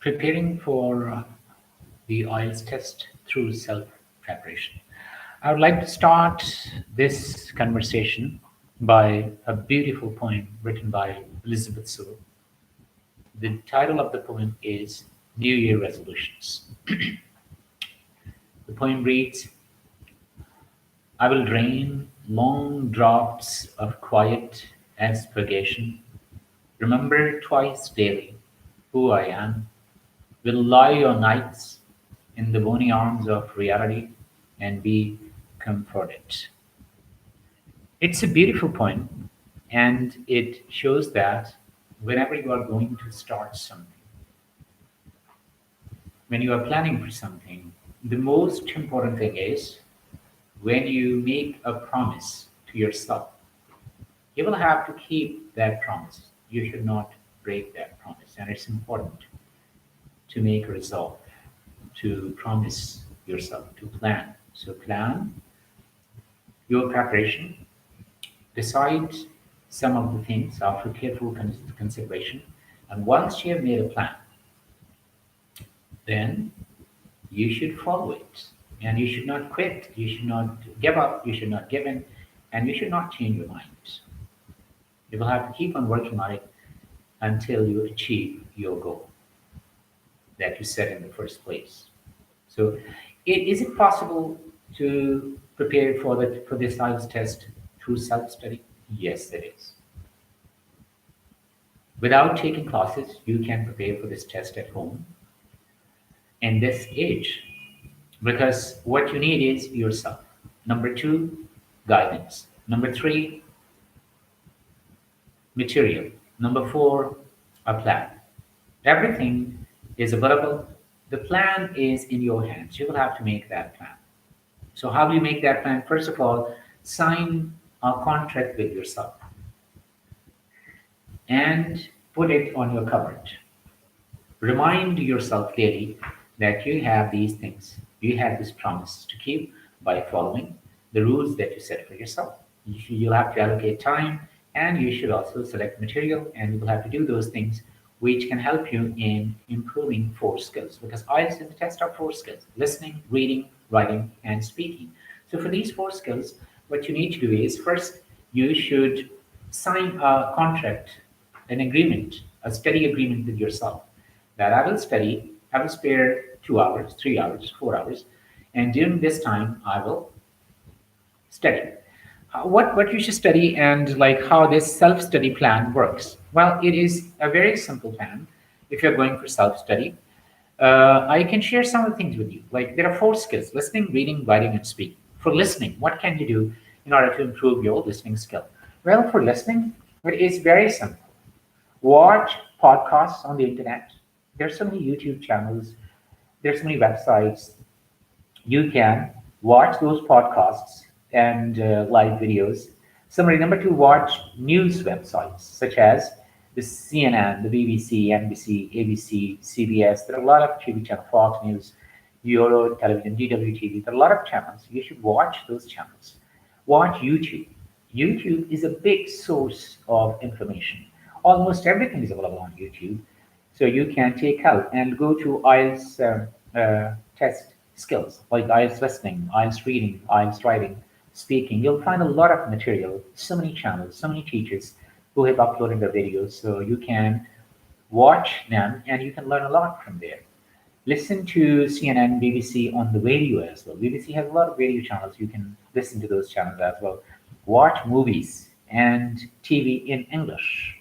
preparing for the IELTS test through self-preparation. I would like to start this conversation by a beautiful poem written by Elizabeth Sewell. The title of the poem is New Year Resolutions. The poem reads, I will drain long draughts of quiet expurgation, remember twice daily who I am, will lie on nights in the bony arms of reality and be comforted. It's a beautiful poem, and it shows that whenever you are going to start something, when you are planning for something, the most important thing is when you make a promise to yourself, you will have to keep that promise. You should not break that promise. And it's important to make a resolve, to promise yourself, to plan. So plan your preparation, decide some of the things after careful consideration. And once you have made a plan, then you should follow it. And you should not quit. You should not give up. You should not give in. And you should not change your mind. You will have to keep on working on it until you achieve your goal that you set in the first place. So, is it possible to prepare for this IELTS test through self-study? Yes, it is. Without taking classes, you can prepare for this test at home in this age because what you need is yourself. Number two, guidance. Number three, material. Number four, a plan. Everything is available. The plan is in your hands. You will have to make that plan. So, how do you make that plan? First of all, sign a contract with yourself and put it on your cupboard. Remind yourself clearly that you have these things. You have this promise to keep by following the rules that you set for yourself. You'll have to allocate time and you should also select material and you will have to do those things which can help you in improving four skills because IELTS is the test of four skills: listening, reading, writing, and speaking. So for these four skills, what you need to do is first you should sign a contract, an agreement, a study agreement with yourself that I will study, I will spare 2 hours, 3 hours, 4 hours, and during this time I will study. What you should study and like how this self-study plan works. Well, it is a very simple plan. If you're going for self-study, I can share some of the things with you. Like there are four skills: listening, reading, writing, and speaking. For listening, what can you do in order to improve your listening skill? Well, for listening, it is very simple. Watch podcasts on the internet. There's so many YouTube channels. There's so many websites. You can watch those podcasts and live videos. Summary number two, watch news websites such as the CNN, the BBC, NBC, ABC, CBS. There are a lot of TV channels, Fox News, Euro Television, DWTV. There are a lot of channels. You should watch those channels. Watch YouTube. YouTube is a big source of information. Almost everything is available on YouTube. So you can take help and go to IELTS test skills like IELTS listening, IELTS reading, IELTS writing, speaking. You'll find a lot of material, so many channels, so many teachers who have uploaded their videos. So you can watch them and you can learn a lot from there. Listen to CNN, BBC on the radio as well. BBC has a lot of radio channels. You can listen to those channels as well. Watch movies and TV in English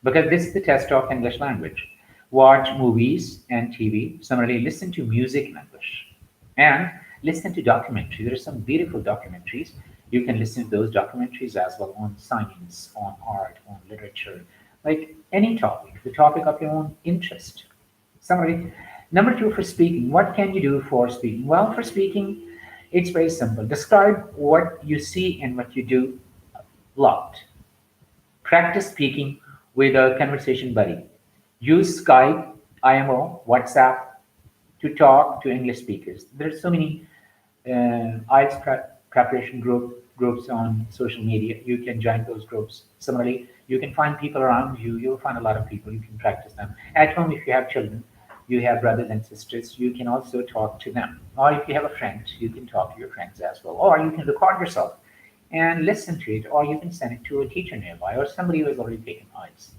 because this is the test of English language. Watch movies and TV. Similarly, listen to music in English and listen to documentaries. There are some beautiful documentaries. You can listen to those documentaries as well on science, on art, on literature, like any topic, the topic of your own interest. Summary. Number two, for speaking. What can you do for speaking? Well, for speaking, it's very simple. Describe what you see and what you do a lot. Practice speaking with a conversation buddy. Use Skype, IMO, WhatsApp to talk to English speakers. There's so many IELTS preparation group groups on social media. You can join those groups. Similarly, you can find people around you. You'll find a lot of people. You can practice them. At home, if you have children, you have brothers and sisters, you can also talk to them. Or if you have a friend, you can talk to your friends as well. Or you can record yourself and listen to it, or you can send it to a teacher nearby or somebody who has already taken IELTS.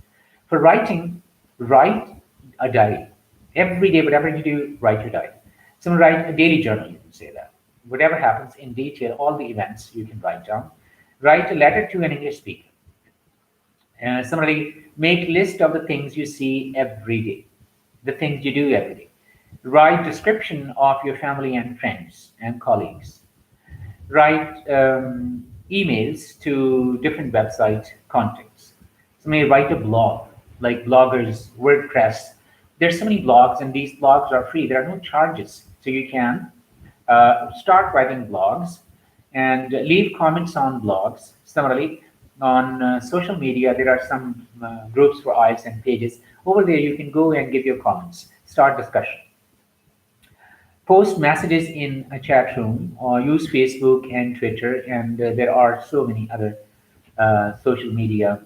For writing, write a diary. Every day, whatever you do, write your diary. So write a daily journal, you can say that. Whatever happens in detail, all the events you can write down. Write a letter to an English speaker. Similarly, make list of the things you see every day, the things you do every day. Write description of your family and friends and colleagues. Write emails to different website contacts. So maybe write a blog, like bloggers, WordPress. There's so many blogs, and these blogs are free. There are no charges, so you can start writing blogs and leave comments on blogs. Similarly, on social media, there are some groups for IELTS and pages. Over there, you can go and give your comments, start discussion. Post messages in a chat room, or use Facebook and Twitter, and there are so many other social media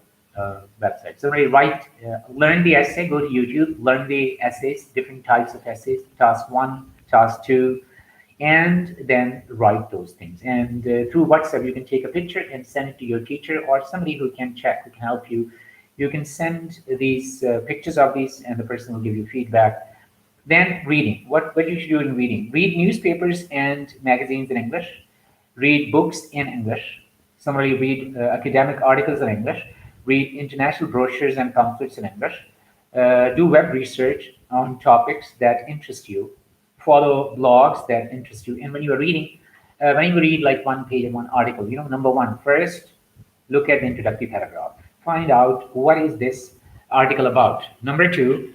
websites. So write, learn the essay, go to YouTube, learn the essays, different types of essays, task 1, task 2, and then write those things. And through WhatsApp, you can take a picture and send it to your teacher or somebody who can check, who can help you. You can send these pictures of these, and the person will give you feedback. Then reading. What you should do in reading? Read newspapers and magazines in English. Read books in English. Similarly, read academic articles in English. Read international brochures and pamphlets in English. Do web research on topics that interest you. Follow blogs that interest you. And when you are reading, when you read like one page of one article, number one, first look at the introductory paragraph. Find out what is this article about. Number two,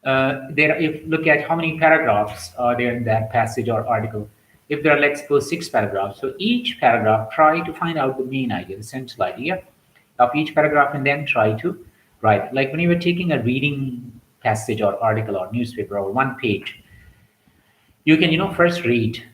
look at how many paragraphs are there in that passage or article. If there are, let's suppose, 6 paragraphs, so each paragraph, try to find out the main idea, the central idea of each paragraph, and then try to write. Like when you were taking a reading passage or article or newspaper or one page, you can, first read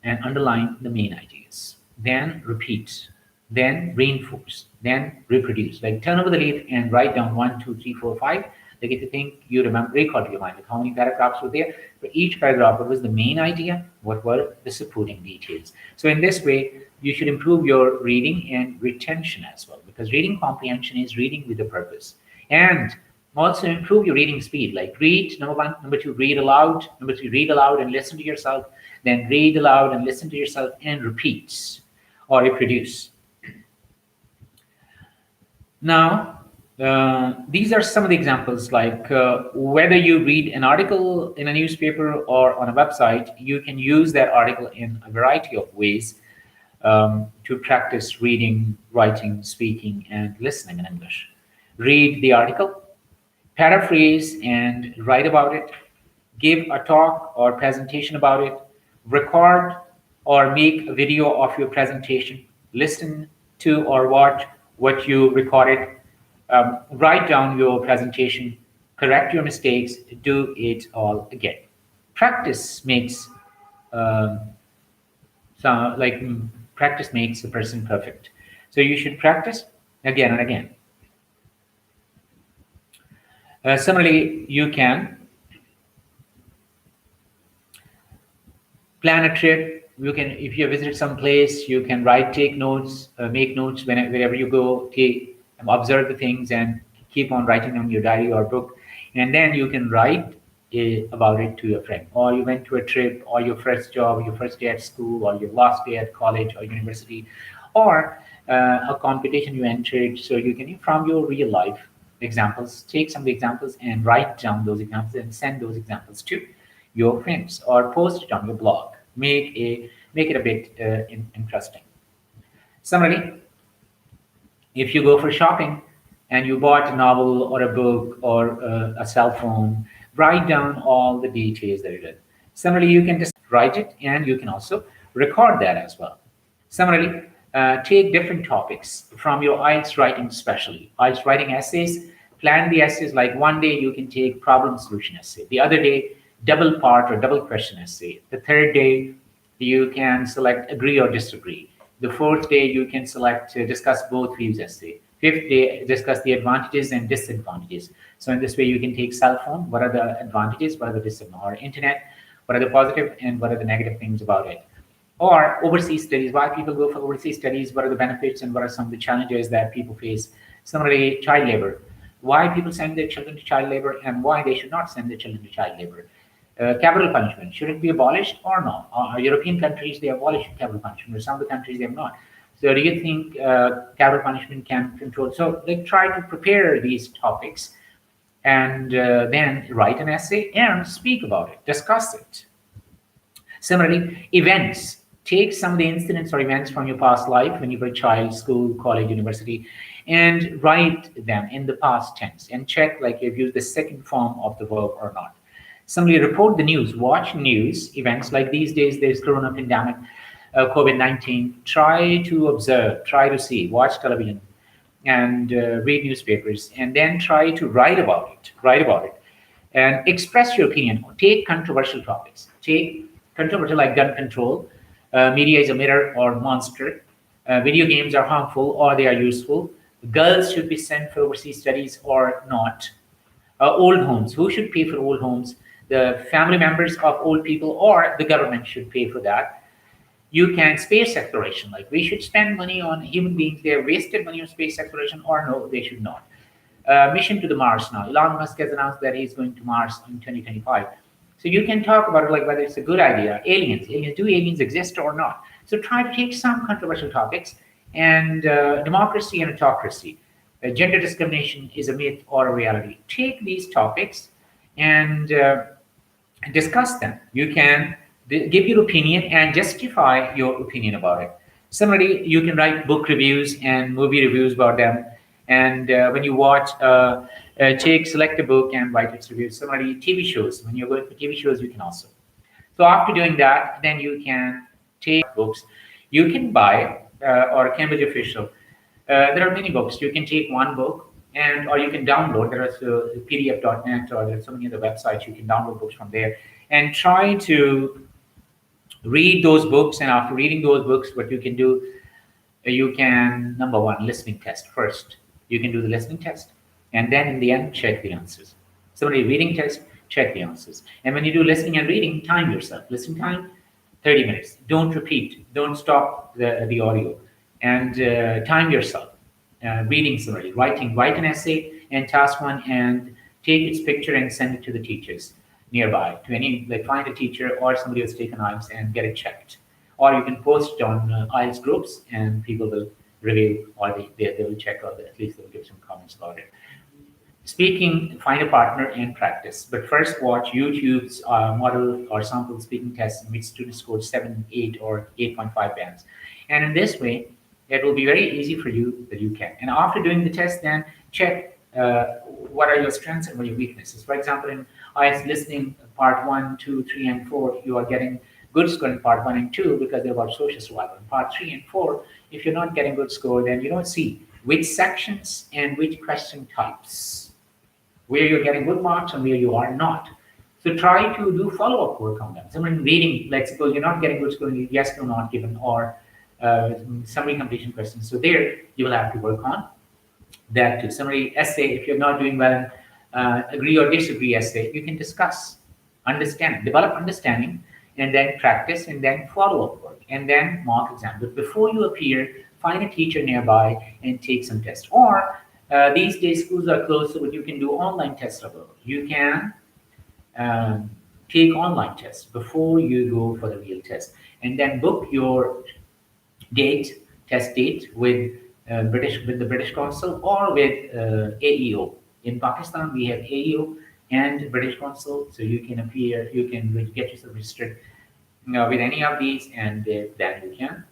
and underline the main ideas, then repeat, then reinforce, then reproduce. Like turn over the leaf and write down 1, 2, 3, 4, 5. Like if you think you remember, recall to your mind, like how many paragraphs were there. For each paragraph, what was the main idea? What were the supporting details? So in this way, you should improve your reading and retention as well, because reading comprehension is reading with a purpose. And also improve your reading speed. Like read, number one. Number two, read aloud. Number three, read aloud and listen to yourself. Then read aloud and listen to yourself and repeat or reproduce. Now, these are some of the examples, like whether you read an article in a newspaper or on a website, you can use that article in a variety of ways to practice reading, writing, speaking, and listening in English. Read the article, paraphrase and write about it, give a talk or presentation about it, record or make a video of your presentation, listen to or watch what you recorded, write down your presentation, correct your mistakes, do it all again. Practice makes practice makes a person perfect. So you should practice again and again. Similarly, you can plan a trip. You can, if you visit some place, you can take notes, make notes wherever you go. Observe the things and keep on writing on your diary or book, and then you can write about it to your friend. Or you went to a trip, or your first job, or your first day at school, or your last day at college or university, or a competition you entered. So you can, from your real life examples, take some of the examples and write down those examples and send those examples to your friends or post it on your blog. Make it a bit interesting. Similarly, if you go for shopping and you bought a novel or a book or a cell phone, write down all the details that you did. Similarly, you can just write it and you can also record that as well. Similarly, take different topics from your IELTS writing, especially IELTS writing essays. Plan the essays, like one day you can take problem solution essay, the other day double part or double question essay, the third day you can select agree or disagree. The fourth day, you can select discuss both views essay. Fifth day, discuss the advantages and disadvantages. So in this way, you can take cell phone. What are the advantages? What are the disadvantages? Or internet. What are the positive and what are the negative things about it? Or overseas studies. Why people go for overseas studies? What are the benefits and what are some of the challenges that people face? Similarly, child labor. Why people send their children to child labor and why they should not send their children to child labor. Capital punishment, should it be abolished or not? European countries, they abolished capital punishment, or some of the countries they have not. So do you think capital punishment can control? So they try to prepare these topics and then write an essay and speak about it, discuss it. Similarly, events. Take some of the incidents or events from your past life when you were a child, school, college, university, and write them in the past tense and check like you've used the second form of the verb or not. Similarly, report the news, watch news events like these days there's corona pandemic, COVID-19. Try to observe, try to see, watch television, and read newspapers, and then try to write about it, and express your opinion. Take controversial topics. Take controversial like gun control, media is a mirror or monster, video games are harmful or they are useful, girls should be sent for overseas studies or not, old homes, who should pay for old homes, the family members of old people or the government should pay for that. You can space exploration, like we should spend money on human beings, they have wasted money on space exploration or no, they should not. Mission to the Mars now. Elon Musk has announced that he's going to Mars in 2025. So you can talk about it like whether it's a good idea. Aliens, do aliens exist or not? So try to take some controversial topics and democracy and autocracy. Gender discrimination is a myth or a reality. Take these topics and discuss them. You can give your opinion and justify your opinion about it. Similarly, you can write book reviews and movie reviews about them. And when you watch, take select a book and write its reviews. Similarly, TV shows. When you're going for TV shows, you can also. So after doing that, then you can take books. You can buy or Cambridge Official. There are many books. You can take one book and or you can download. There is PDF.net or there are so many other websites. You can download books from there and try to read those books. And after reading those books, what you can do, you can number one listening test first. You can do the listening test, and then in the end check the answers. Somebody reading test, check the answers. And when you do listening and reading, time yourself. Listen time, 30 minutes. Don't repeat. Don't stop the audio. And time yourself. Reading somebody, write an essay and task one and take its picture and send it to the teachers nearby. To any, like find a teacher or somebody who's taken IELTS and get it checked. Or you can post on IELTS groups and people will review or they will check or at least they'll give some comments about it. Speaking, find a partner and practice. But first watch YouTube's model or sample speaking tests in which students scored 7, 8 or 8.5 bands. And in this way, it will be very easy for you that you can. And after doing the test, then check what are your strengths and what are your weaknesses. For example, in IELTS listening part 1, 2, 3, and 4, you are getting good score in part 1 and 2 because they're about social survival. In part 3 and 4, if you're not getting good score, then you don't see which sections and which question types, where you're getting good marks and where you are not. So try to do follow-up work on them. Someone reading, like suppose you're not getting good score in yes, no, not given, or summary completion questions. So there you will have to work on that too. Summary essay, if you're not doing well in agree or disagree essay, you can discuss, understand, develop understanding, and then practice, and then follow-up work, and then mock exam. But before you appear, find a teacher nearby and take some tests. Or these days schools are closed, so what you can do online tests available. You can take online tests before you go for the real test, and then book your test date with the British Council or with AEO. In Pakistan, we have AEO and British Council, so you can appear, you can get yourself registered with any of these, and then you can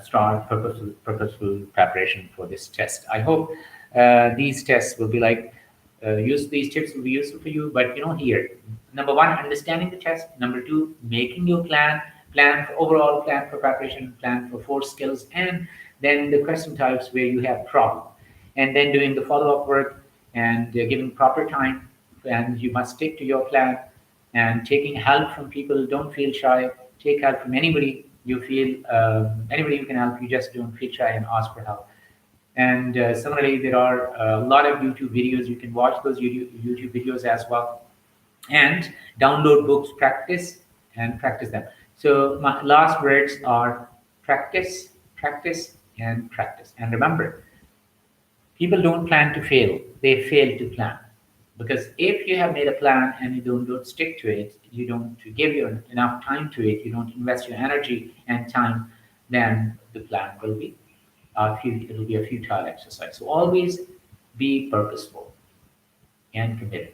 start purposeful preparation for this test. I hope these tests will be like these tips will be useful for you. But here, number one, understanding the test. Number two, making your plan for overall plan for preparation, plan for 4 skills, and then the question types where you have problem, and then doing the follow-up work and giving proper time, and you must stick to your plan and taking help from people. Don't feel shy. Take help from anybody you feel anybody who can help you, just don't feel shy and ask for help. And similarly, there are a lot of YouTube videos. You can watch those YouTube videos as well, and download books, practice and practice them. So my last words are practice, practice, and practice. And remember, people don't plan to fail; they fail to plan. Because if you have made a plan and you don't stick to it, you don't give your enough time to it, you don't invest your energy and time, then the plan will be it will be a futile exercise. So always be purposeful and committed.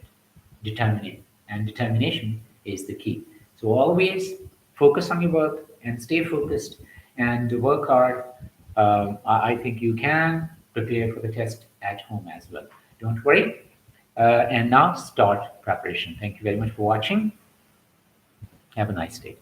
Determination is the key. So always focus on your work and stay focused and work hard. I think you can prepare for the test at home as well. Don't worry. And now start preparation. Thank you very much for watching. Have a nice day.